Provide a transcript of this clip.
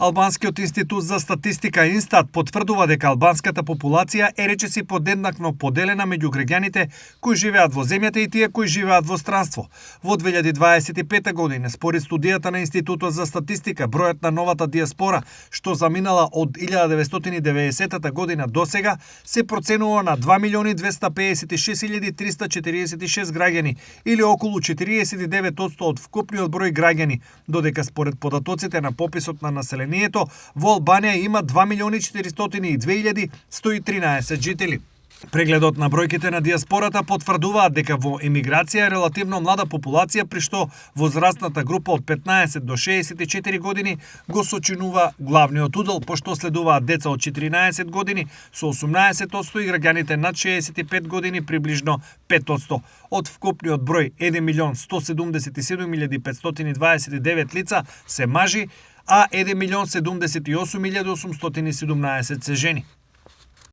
Албанскиот институт за статистика Инстат потврдува дека албанската популација е речиси подеднакно поделена меѓу граѓаните кои живеат во земјата и тие кои живеат во странство. Во 2025 година, според студијата на Институтот за статистика, бројот на новата диаспора, што заминала од 1990 година до сега, се проценува на 2.256.346 граѓани или околу 49% од вкупниот број граѓани, додека според податоците на пописот на населението во Албанија има 2.042.113 жители. Прегледот на бројките на диаспората потврдуваат дека во емиграција е релативно млада популација, при што возрастната група од 15 до 64 години го сочинува главниот удел, пошто следуваат деца од 14 години со 18% и граѓаните над 65 години приближно 5%. Од вкупниот број 1.177.529 лица се мажи, а 1.078.817 се жени.